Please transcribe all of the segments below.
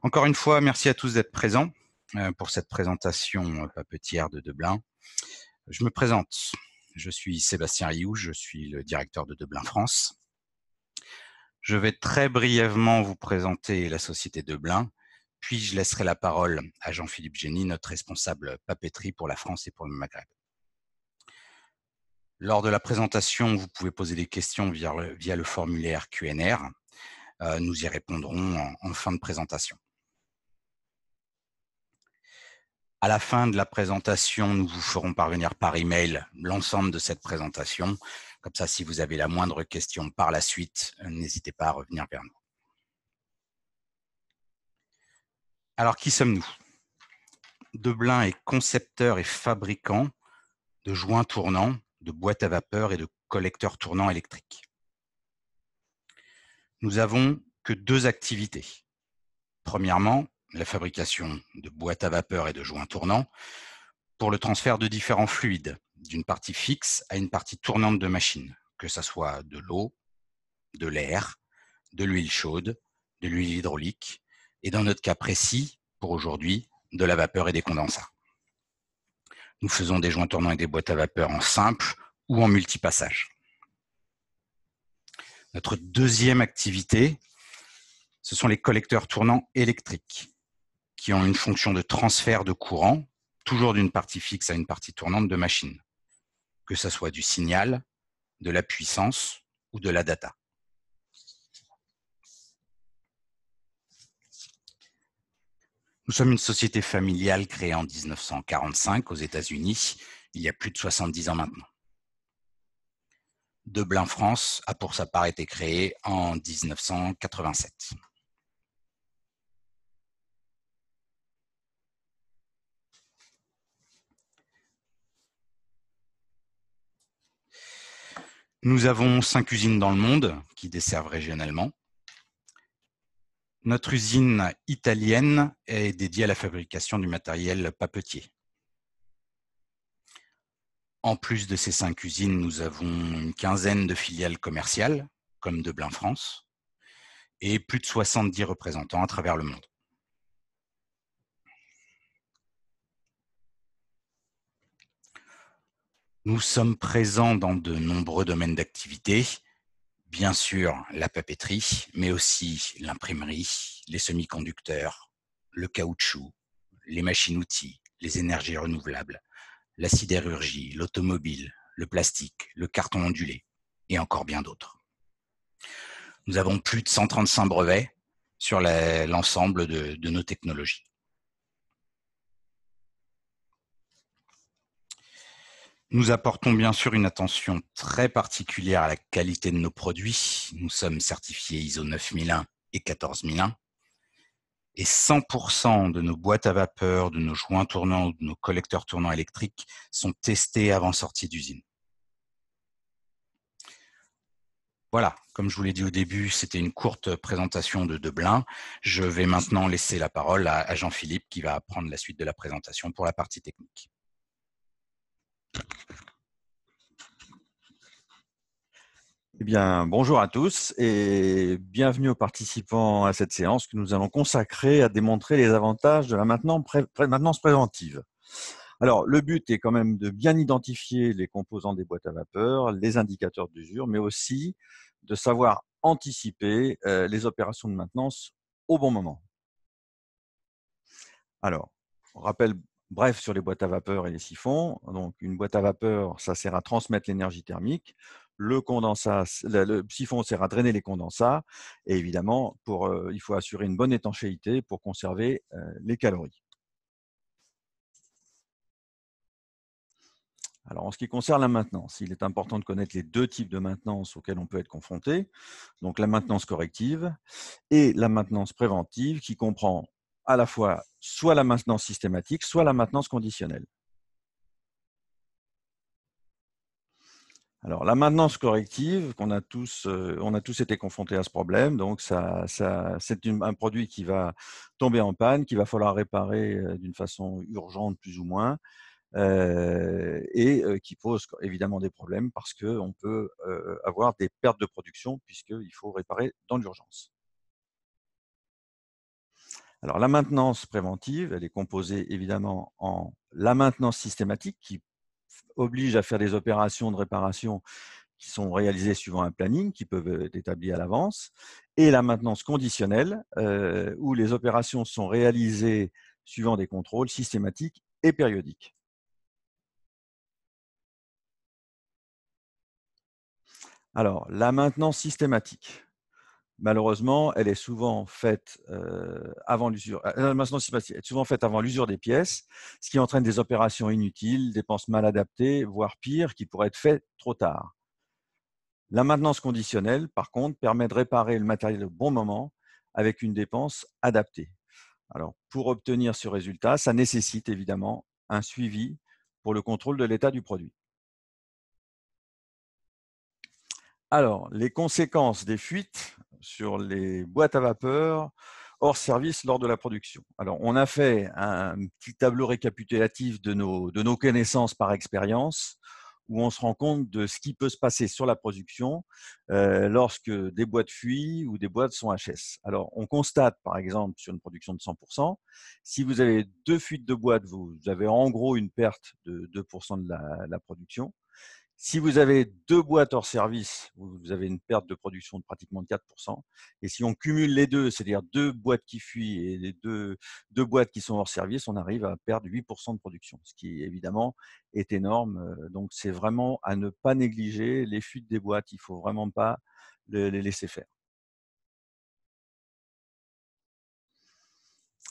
Encore une fois, merci à tous d'être présents pour cette présentation papetière de Deblain. Je me présente, je suis Sébastien Rioux, je suis le directeur de Deblain France. Je vais très brièvement vous présenter la société Deblain, puis je laisserai la parole à Jean-Philippe Génie, notre responsable papeterie pour la France et pour le Maghreb. Lors de la présentation, vous pouvez poser des questions via le formulaire Q&R. Nous y répondrons en fin de présentation. À la fin de la présentation, nous vous ferons parvenir par email l'ensemble de cette présentation. Comme ça, si vous avez la moindre question par la suite, n'hésitez pas à revenir vers nous. Alors, qui sommes-nous? Deblain est concepteur et fabricant de joints tournants, de boîtes à vapeur et de collecteurs tournants électriques. Nous avons que deux activités. Premièrement, la fabrication de boîtes à vapeur et de joints tournants pour le transfert de différents fluides, d'une partie fixe à une partie tournante de machine, que ce soit de l'eau, de l'air, de l'huile chaude, de l'huile hydraulique, et dans notre cas précis, pour aujourd'hui, de la vapeur et des condensats. Nous faisons des joints tournants et des boîtes à vapeur en simple ou en multipassage. Notre deuxième activité, ce sont les collecteurs tournants électriques, qui ont une fonction de transfert de courant, toujours d'une partie fixe à une partie tournante de machine, que ce soit du signal, de la puissance ou de la data. Nous sommes une société familiale créée en 1945 aux États-Unis, il y a plus de 70 ans maintenant. Deblain France a pour sa part été créée en 1987. Nous avons 5 usines dans le monde qui desservent régionalement. Notre usine italienne est dédiée à la fabrication du matériel papetier. En plus de ces 5 usines, nous avons une quinzaine de filiales commerciales, comme Deblain France, et plus de 70 représentants à travers le monde. Nous sommes présents dans de nombreux domaines d'activité, bien sûr la papeterie, mais aussi l'imprimerie, les semi-conducteurs, le caoutchouc, les machines-outils, les énergies renouvelables, la sidérurgie, l'automobile, le plastique, le carton ondulé et encore bien d'autres. Nous avons plus de 135 brevets sur l'ensemble de nos technologies. Nous apportons bien sûr une attention très particulière à la qualité de nos produits. Nous sommes certifiés ISO 9001 et 14001. Et 100% de nos boîtes à vapeur, de nos joints tournants ou de nos collecteurs tournants électriques sont testés avant sortie d'usine. Voilà, comme je vous l'ai dit au début, c'était une courte présentation de Deblain. Je vais maintenant laisser la parole à Jean-Philippe qui va prendre la suite de la présentation pour la partie technique. Eh bien, bonjour à tous et bienvenue aux participants à cette séance que nous allons consacrer à démontrer les avantages de la maintenance préventive. Alors, le but est quand même de bien identifier les composants des boîtes à vapeur, les indicateurs d'usure, mais aussi de savoir anticiper les opérations de maintenance au bon moment. Alors, on rappelle bref sur les boîtes à vapeur et les siphons. Donc, une boîte à vapeur, ça sert à transmettre l'énergie thermique. Le siphon sert à drainer les condensats. Et évidemment, il faut assurer une bonne étanchéité pour conserver les calories. Alors, en ce qui concerne la maintenance, il est important de connaître les deux types de maintenance auxquels on peut être confronté. Donc, la maintenance corrective et la maintenance préventive qui comprend à la fois soit la maintenance systématique, soit la maintenance conditionnelle. Alors, la maintenance corrective, on a tous été confrontés à ce problème. Donc, c'est un produit qui va tomber en panne, qu'il va falloir réparer d'une façon urgente, plus ou moins, et qui pose évidemment des problèmes parce qu'on peut avoir des pertes de production puisqu'il faut réparer dans l'urgence. Alors, la maintenance préventive, elle est composée évidemment en la maintenance systématique qui oblige à faire des opérations de réparation qui sont réalisées suivant un planning, qui peuvent être établis à l'avance, et la maintenance conditionnelle, où les opérations sont réalisées suivant des contrôles systématiques et périodiques. Alors, la maintenance systématique, malheureusement, elle est souvent faite avant l'usure. La maintenance systématique est souvent faite avant l'usure des pièces, ce qui entraîne des opérations inutiles, dépenses mal adaptées, voire pire, qui pourraient être faites trop tard. La maintenance conditionnelle, par contre, permet de réparer le matériel au bon moment avec une dépense adaptée. Alors, pour obtenir ce résultat, ça nécessite évidemment un suivi pour le contrôle de l'état du produit. Alors, les conséquences des fuites sur les boîtes à vapeur hors service lors de la production. Alors, on a fait un petit tableau récapitulatif de nos connaissances par expérience, où on se rend compte de ce qui peut se passer sur la production lorsque des boîtes fuient ou des boîtes sont HS. Alors, on constate, par exemple, sur une production de 100%, si vous avez 2 fuites de boîtes, vous avez en gros une perte de 2% de la production. Si vous avez 2 boîtes hors service, vous avez une perte de production de pratiquement 4%. Et si on cumule les deux, c'est-à-dire 2 boîtes qui fuient et les deux boîtes qui sont hors service, on arrive à perdre 8% de production, ce qui évidemment est énorme. Donc c'est vraiment à ne pas négliger les fuites des boîtes. Il ne faut vraiment pas les laisser faire.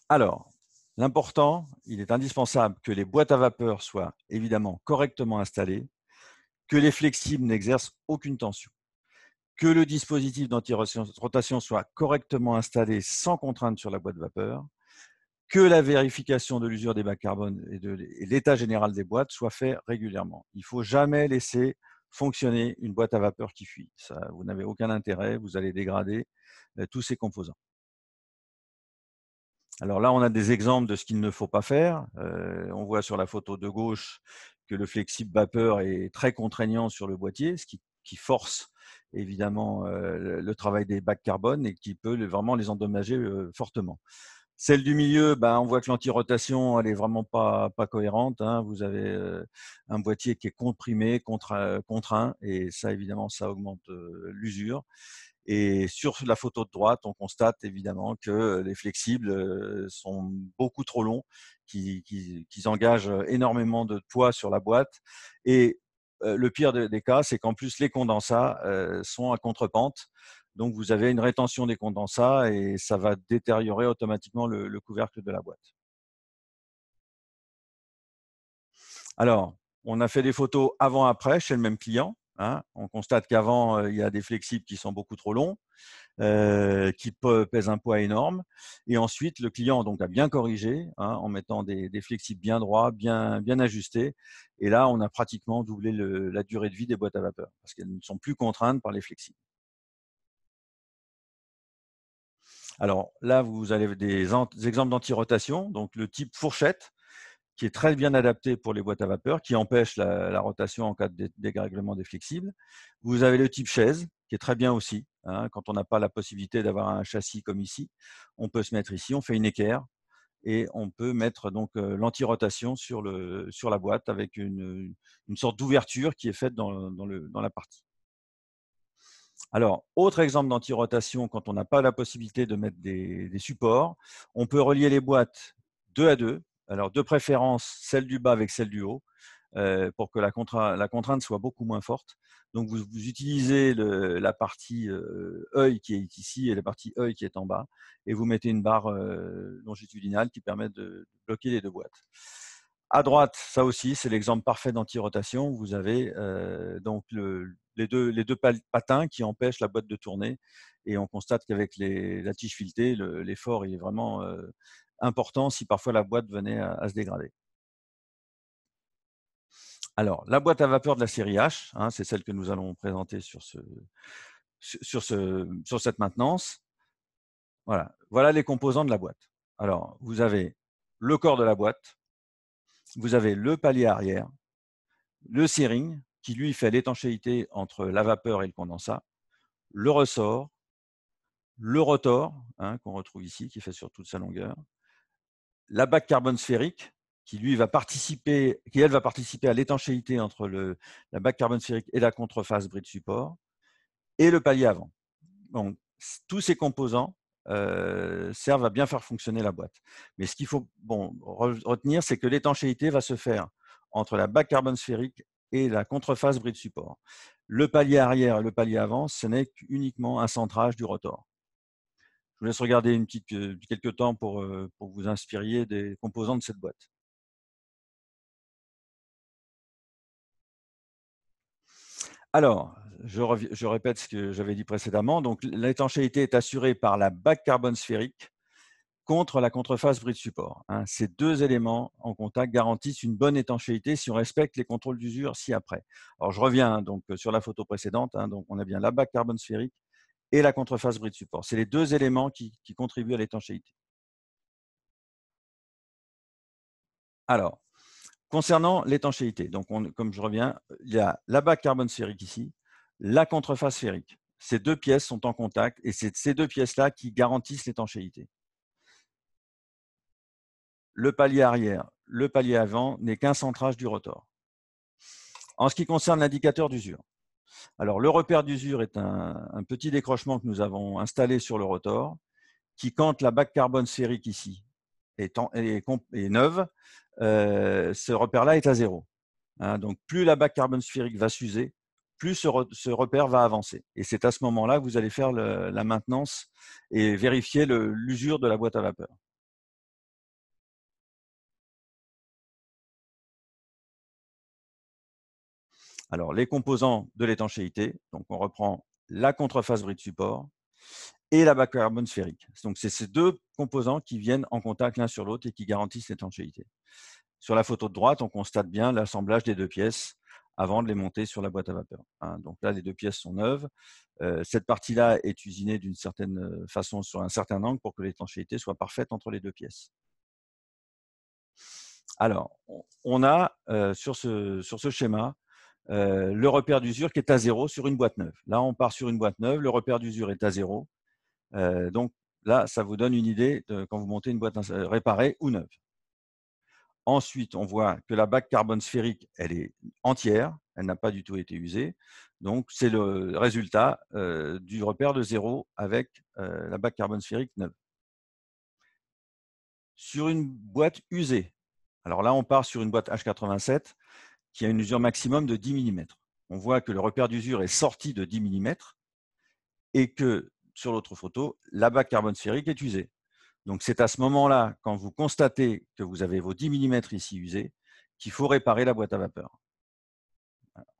Alors, l'important, il est indispensable que les boîtes à vapeur soient évidemment correctement installées, que les flexibles n'exercent aucune tension, que le dispositif d'anti-rotation soit correctement installé sans contrainte sur la boîte vapeur, que la vérification de l'usure des bacs carbone et l'état général des boîtes soit fait régulièrement. Il ne faut jamais laisser fonctionner une boîte à vapeur qui fuit. Ça, vous n'avez aucun intérêt, vous allez dégrader tous ces composants. Alors là, on a des exemples de ce qu'il ne faut pas faire. On voit sur la photo de gauche que le flexible vapeur est très contraignant sur le boîtier, ce qui force évidemment le travail des bacs carbone et qui peut vraiment les endommager fortement. Celle du milieu, on voit que l'anti-rotation, elle est vraiment pas cohérente. Vous avez un boîtier qui est comprimé, contraint, et ça, évidemment, ça augmente l'usure. Et sur la photo de droite, on constate évidemment que les flexibles sont beaucoup trop longs, qu'ils engagent énormément de poids sur la boîte. Et le pire des cas, c'est qu'en plus, les condensats sont à contre-pente. Donc, vous avez une rétention des condensats et ça va détériorer automatiquement le couvercle de la boîte. Alors, on a fait des photos avant-après chez le même client. On constate qu'avant, il y a des flexibles qui sont beaucoup trop longs, qui pèsent un poids énorme. Et ensuite, le client donc, a bien corrigé en mettant des flexibles bien droits, bien ajustés. Et là, on a pratiquement doublé la durée de vie des boîtes à vapeur parce qu'elles ne sont plus contraintes par les flexibles. Alors là, vous avez des exemples d'anti-rotation. Donc, le type fourchette, qui est très bien adapté pour les boîtes à vapeur, qui empêche la rotation en cas de dérèglement des flexibles. Vous avez le type chaise, qui est très bien aussi. Quand on n'a pas la possibilité d'avoir un châssis comme ici, on peut se mettre ici, on fait une équerre et on peut mettre donc l'anti-rotation sur la boîte avec une sorte d'ouverture qui est faite dans la partie. Alors, autre exemple d'anti-rotation, quand on n'a pas la possibilité de mettre des supports, on peut relier les boîtes 2 à 2. Alors, de préférence, celle du bas avec celle du haut, pour que la contrainte soit beaucoup moins forte. Donc, vous utilisez la partie œil qui est ici et la partie œil qui est en bas, et vous mettez une barre longitudinale qui permet de bloquer les deux boîtes. À droite, ça aussi, c'est l'exemple parfait d'anti-rotation. Vous avez donc les deux patins qui empêchent la boîte de tourner. Et on constate qu'avec la tige filetée, l'effort est vraiment important si parfois la boîte venait à se dégrader. Alors, la boîte à vapeur de la série H, c'est celle que nous allons présenter sur cette maintenance. Voilà les composants de la boîte. Alors, vous avez le corps de la boîte, vous avez le palier arrière, le searing, qui lui fait l'étanchéité entre la vapeur et le condensat, le ressort, le rotor, hein, qu'on retrouve ici, qui fait sur toute sa longueur, la bague carbone sphérique, qui elle va participer à l'étanchéité entre la bague carbone sphérique et la contreface bris de support, et le palier avant. Donc, tous ces composants servent à bien faire fonctionner la boîte. Mais ce qu'il faut retenir, c'est que l'étanchéité va se faire entre la bague carbone sphérique et la contreface bris de support. Le palier arrière et le palier avant, ce n'est uniquement un centrage du rotor. Je vous laisse regarder quelques temps pour vous inspiriez des composants de cette boîte. Alors, je répète ce que j'avais dit précédemment. Donc, l'étanchéité est assurée par la bague carbone sphérique contre la contreface bris de support. Ces deux éléments en contact garantissent une bonne étanchéité si on respecte les contrôles d'usure ci-après. Alors, je reviens donc sur la photo précédente. Donc, on a bien la bague carbone sphérique et la contreface bris de support. C'est les deux éléments qui contribuent à l'étanchéité. Alors, concernant l'étanchéité, donc comme je reviens, il y a la bague carbone sphérique ici, la contreface sphérique. Ces deux pièces sont en contact et c'est ces deux pièces-là qui garantissent l'étanchéité. Le palier arrière, le palier avant n'est qu'un centrage du rotor. En ce qui concerne l'indicateur d'usure, alors le repère d'usure est un petit décrochement que nous avons installé sur le rotor qui, quand la bague carbone sphérique ici est neuve, ce repère-là est à 0. Donc, plus la bague carbone sphérique va s'user, plus ce repère va avancer. Et c'est à ce moment-là que vous allez faire la maintenance et vérifier l'usure de la boîte à vapeur. Alors, les composants de l'étanchéité, donc on reprend la contreface bris de support et la bague carbone sphérique. Donc, c'est ces deux composants qui viennent en contact l'un sur l'autre et qui garantissent l'étanchéité. Sur la photo de droite, on constate bien l'assemblage des deux pièces avant de les monter sur la boîte à vapeur. Donc là, les deux pièces sont neuves. Cette partie-là est usinée d'une certaine façon sur un certain angle pour que l'étanchéité soit parfaite entre les deux pièces. Alors, on a sur ce schéma le repère d'usure qui est à 0 sur une boîte neuve. Là, on part sur une boîte neuve, le repère d'usure est à 0. Donc là, ça vous donne une idée de quand vous montez une boîte réparée ou neuve. Ensuite, on voit que la bague carbone sphérique, elle est entière, elle n'a pas du tout été usée. Donc, c'est le résultat du repère de 0 avec la bague carbone sphérique neuve. Sur une boîte usée, alors là, on part sur une boîte H87 qui a une usure maximum de 10 mm. On voit que le repère d'usure est sorti de 10 mm et que, sur l'autre photo, la bague carbone sphérique est usée. Donc, c'est à ce moment-là, quand vous constatez que vous avez vos 10 mm ici usés, qu'il faut réparer la boîte à vapeur.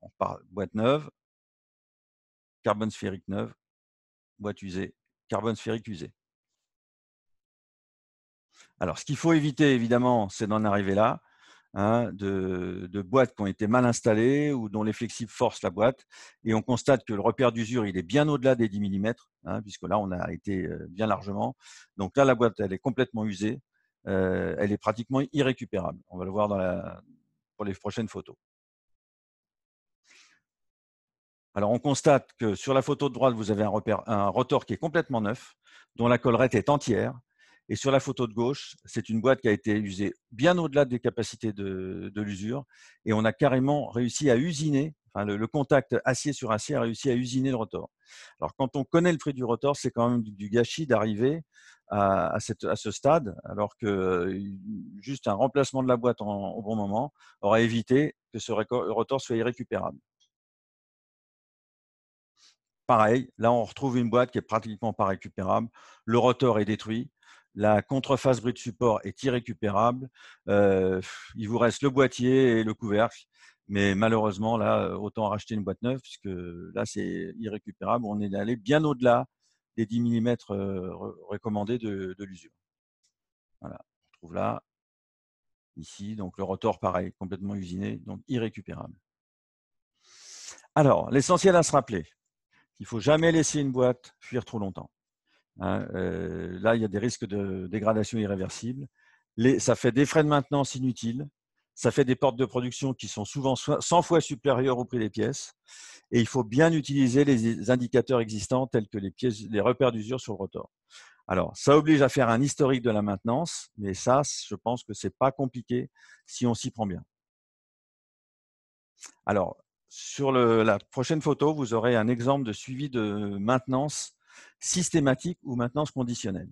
On part boîte neuve, carbone sphérique neuve, boîte usée, carbone sphérique usé. Alors, ce qu'il faut éviter, évidemment, c'est d'en arriver là, de boîtes qui ont été mal installées ou dont les flexibles forcent la boîte. Et on constate que le repère d'usure, il est bien au-delà des 10 mm, puisque là, on a été bien largement. Donc là, la boîte, elle est complètement usée. Elle est pratiquement irrécupérable. On va le voir pour les prochaines photos. Alors, on constate que sur la photo de droite, vous avez un rotor qui est complètement neuf, dont la collerette est entière. Et sur la photo de gauche, c'est une boîte qui a été usée bien au-delà des capacités de l'usure. Et on a carrément réussi à usiner, enfin, le contact acier sur acier a réussi à usiner le rotor. Alors, quand on connaît le prix du rotor, c'est quand même du gâchis d'arriver à ce stade, alors que juste un remplacement de la boîte au bon moment aurait évité que ce rotor soit irrécupérable. Pareil, là, on retrouve une boîte qui est pratiquement pas récupérable. Le rotor est détruit. La contreface bris de support est irrécupérable. Il vous reste le boîtier et le couvercle. Mais malheureusement, là, autant racheter une boîte neuve, puisque là, c'est irrécupérable. On est allé bien au-delà des 10 mm recommandés de l'usure. Voilà, on retrouve là, ici, donc le rotor, pareil, complètement usiné, donc irrécupérable. Alors, l'essentiel à se rappeler, il ne faut jamais laisser une boîte fuir trop longtemps. Là, il y a des risques de dégradation irréversible. Ça fait des frais de maintenance inutiles. Ça fait des portes de production qui sont souvent 100 fois supérieures au prix des pièces. Et il faut bien utiliser les indicateurs existants tels que les repères d'usure sur le rotor. Alors, ça oblige à faire un historique de la maintenance, mais ça, je pense que ce n'est pas compliqué si on s'y prend bien. Alors, sur la prochaine photo, vous aurez un exemple de suivi de maintenance systématique ou maintenance conditionnelle.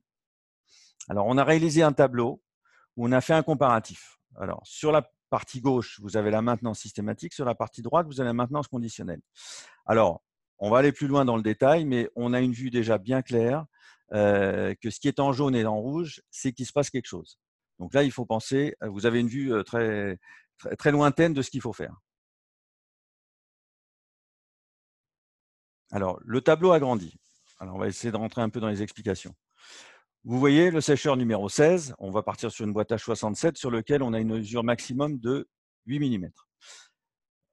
Alors, on a réalisé un tableau où on a fait un comparatif. Alors, sur la partie gauche, vous avez la maintenance systématique. Sur la partie droite, vous avez la maintenance conditionnelle. Alors, on va aller plus loin dans le détail, mais on a une vue déjà bien claire que ce qui est en jaune et en rouge, c'est qu'il se passe quelque chose. Donc là, il faut penser, vous avez une vue très, très, très lointaine de ce qu'il faut faire. Alors, le tableau a grandi. Alors, on va essayer de rentrer un peu dans les explications. Vous voyez le sécheur numéro 16, on va partir sur une boîte H67 sur lequel on a une usure maximum de 8 mm.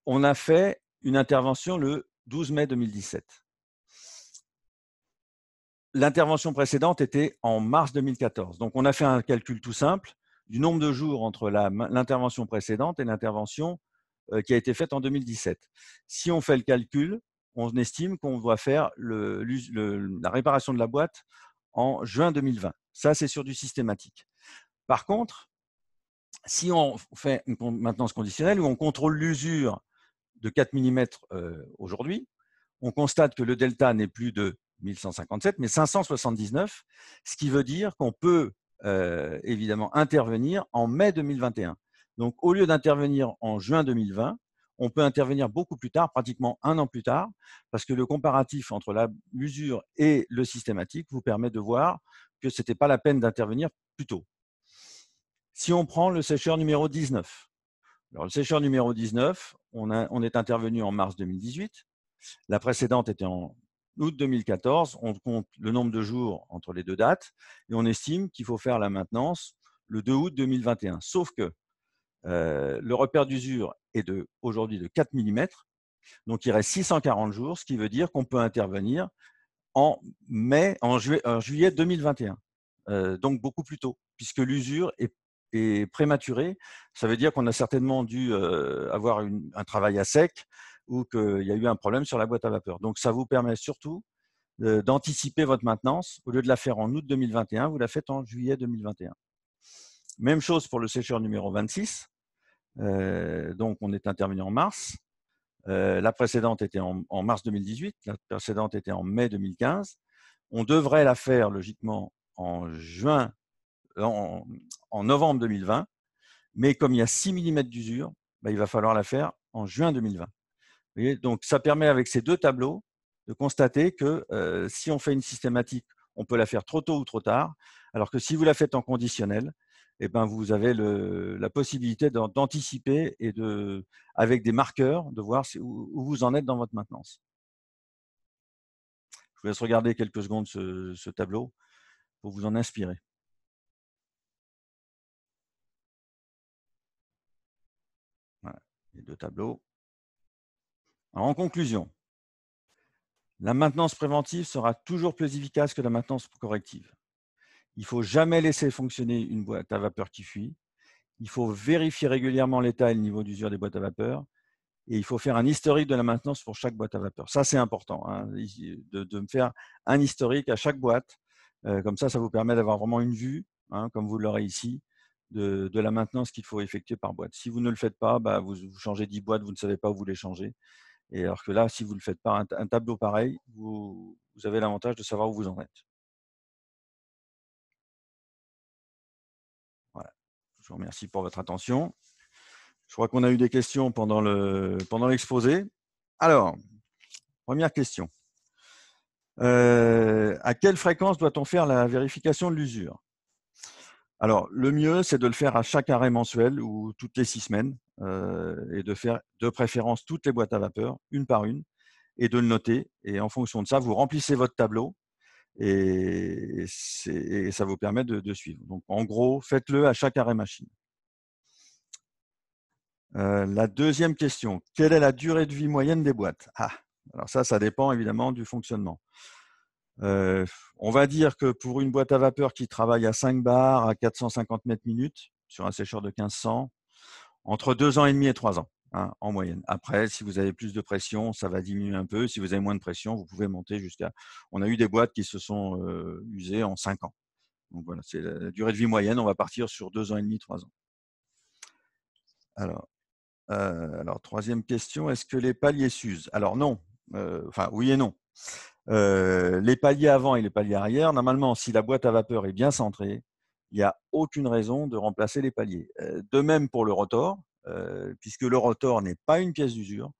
On a fait une intervention le 12 mai 2017. L'intervention précédente était en mars 2014. Donc, on a fait un calcul tout simple du nombre de jours entre l'intervention précédente et l'intervention qui a été faite en 2017. Si on fait le calcul, on estime qu'on doit faire la réparation de la boîte en juin 2020. Ça, c'est sur du systématique. Par contre, si on fait une maintenance conditionnelle où on contrôle l'usure de 4 mm aujourd'hui, on constate que le delta n'est plus de 1157, mais 579, ce qui veut dire qu'on peut évidemment intervenir en mai 2021. Donc, au lieu d'intervenir en juin 2020, on peut intervenir beaucoup plus tard, pratiquement un an plus tard, parce que le comparatif entre l'usure et le systématique vous permet de voir que ce n'était pas la peine d'intervenir plus tôt. Si on prend le sécheur numéro 19, alors le sécheur numéro 19, on est intervenu en mars 2018, la précédente était en août 2014, on compte le nombre de jours entre les deux dates et on estime qu'il faut faire la maintenance le 2 août 2021. Sauf que le repère d'usure est aujourd'hui de 4 mm, donc il reste 640 jours, ce qui veut dire qu'on peut intervenir en juillet 2021, donc beaucoup plus tôt, puisque l'usure est prématurée. Ça veut dire qu'on a certainement dû avoir un travail à sec ou qu'il y a eu un problème sur la boîte à vapeur. Donc, ça vous permet surtout d'anticiper votre maintenance. Au lieu de la faire en août 2021, vous la faites en juillet 2021. Même chose pour le sécheur numéro 26. Donc, on est intervenu en mars. La précédente était en mars 2018. La précédente était en mai 2015. On devrait la faire logiquement en novembre 2020. Mais comme il y a 6 mm d'usure, il va falloir la faire en juin 2020. Vous voyez, donc, ça permet avec ces deux tableaux de constater que si on fait une systématique, on peut la faire trop tôt ou trop tard, alors que si vous la faites en conditionnel, vous avez la possibilité d'anticiper et avec des marqueurs, de voir où vous en êtes dans votre maintenance. Je vous laisse regarder quelques secondes ce tableau pour vous en inspirer. Voilà, les deux tableaux. Alors, en conclusion, la maintenance préventive sera toujours plus efficace que la maintenance corrective. Il ne faut jamais laisser fonctionner une boîte à vapeur qui fuit. Il faut vérifier régulièrement l'état et le niveau d'usure des boîtes à vapeur. Et il faut faire un historique de la maintenance pour chaque boîte à vapeur. Ça, c'est important, hein, de faire un historique à chaque boîte. Comme ça vous permet d'avoir vraiment une vue, hein, comme vous l'aurez ici, de la maintenance qu'il faut effectuer par boîte. Si vous ne le faites pas, vous changez 10 boîtes, vous ne savez pas où vous les changez. Et alors que là, si vous ne le faites pas, un tableau pareil, vous avez l'avantage de savoir où vous en êtes. Voilà. Je vous remercie pour votre attention. Je crois qu'on a eu des questions pendant l'exposé. Alors, première question. À quelle fréquence doit-on faire la vérification de l'usure? Alors, le mieux, c'est de le faire à chaque arrêt mensuel ou toutes les 6 semaines et de faire de préférence toutes les boîtes à vapeur, une par une, et de le noter. Et en fonction de ça, vous remplissez votre tableau et ça vous permet de suivre. Donc, en gros, faites-le à chaque arrêt machine. La deuxième question, quelle est la durée de vie moyenne des boîtes? Alors ça dépend évidemment du fonctionnement. On va dire que pour une boîte à vapeur qui travaille à 5 bars à 450 mètres minutes sur un sécheur de 1500, Entre 2 ans et demi et 3 ans, hein, en moyenne. Après, si vous avez plus de pression, ça va diminuer un peu. Si vous avez moins de pression, vous pouvez monter jusqu'à… On a eu des boîtes qui se sont usées en 5 ans. Donc voilà, c'est la durée de vie moyenne. On va partir sur 2 ans et demi, 3 ans. Alors, troisième question, est-ce que les paliers s'usent? Alors non, enfin oui et non. Les paliers avant et les paliers arrière, normalement, si la boîte à vapeur est bien centrée, il n'y a aucune raison de remplacer les paliers. De même pour le rotor, puisque le rotor n'est pas une pièce d'usure.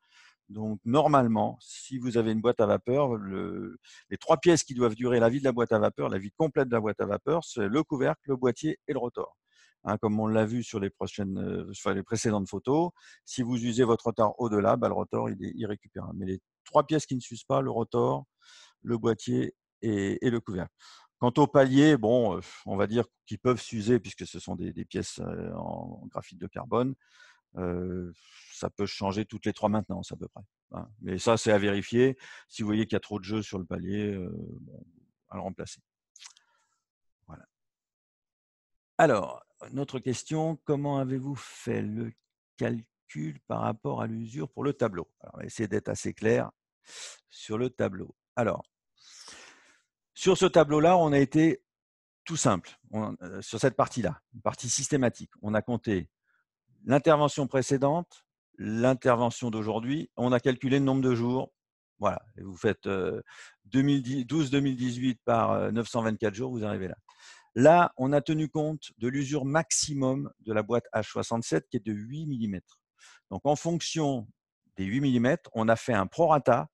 Donc, normalement, si vous avez une boîte à vapeur, les 3 pièces qui doivent durer la vie de la boîte à vapeur, la vie complète de la boîte à vapeur, c'est le couvercle, le boîtier et le rotor. Hein, comme on l'a vu sur les précédentes photos, si vous usez votre rotor au-delà, le rotor il est irrécupérable. Mais les 3 pièces qui ne s'usent pas, le rotor, le boîtier et le couvercle. Quant aux paliers, bon, on va dire qu'ils peuvent s'user puisque ce sont des pièces en graphite de carbone. Ça peut changer toutes les 3 maintenances à peu près. Hein. Mais ça, c'est à vérifier. Si vous voyez qu'il y a trop de jeu sur le palier, bon, à le remplacer. Voilà. Alors, notre question, comment avez-vous fait le calcul par rapport à l'usure pour le tableau? Alors, on va essayer d'être assez clair sur le tableau. Alors, sur ce tableau-là, on a été tout simple. Sur cette partie-là, une partie systématique, on a compté l'intervention précédente, l'intervention d'aujourd'hui, on a calculé le nombre de jours. Voilà, et vous faites 12-2018 par 924 jours, vous arrivez là. Là, on a tenu compte de l'usure maximum de la boîte H67 qui est de 8 mm. Donc, en fonction des 8 mm, on a fait un prorata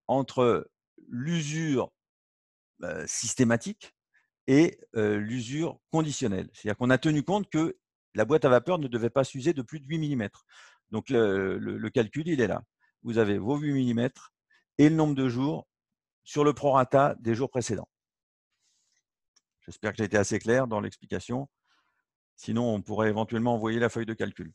entre l'usure systématique et l'usure conditionnelle. C'est-à-dire qu'on a tenu compte que la boîte à vapeur ne devait pas s'user de plus de 8 mm. Donc, le calcul, il est là. Vous avez vos 8 mm et le nombre de jours sur le prorata des jours précédents. J'espère que j'ai été assez clair dans l'explication. Sinon, on pourrait éventuellement envoyer la feuille de calcul.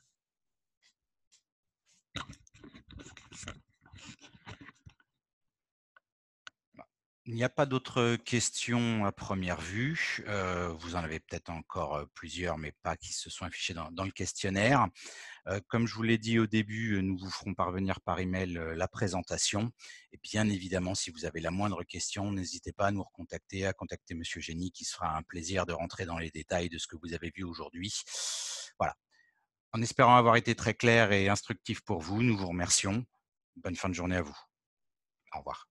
Il n'y a pas d'autres questions à première vue. Vous en avez peut-être encore plusieurs, mais pas qui se sont affichées dans le questionnaire. Comme je vous l'ai dit au début, nous vous ferons parvenir par email la présentation. Et bien évidemment, si vous avez la moindre question, n'hésitez pas à nous recontacter, à contacter Monsieur Génie, qui se fera un plaisir de rentrer dans les détails de ce que vous avez vu aujourd'hui. Voilà. En espérant avoir été très clair et instructif pour vous, nous vous remercions. Bonne fin de journée à vous. Au revoir.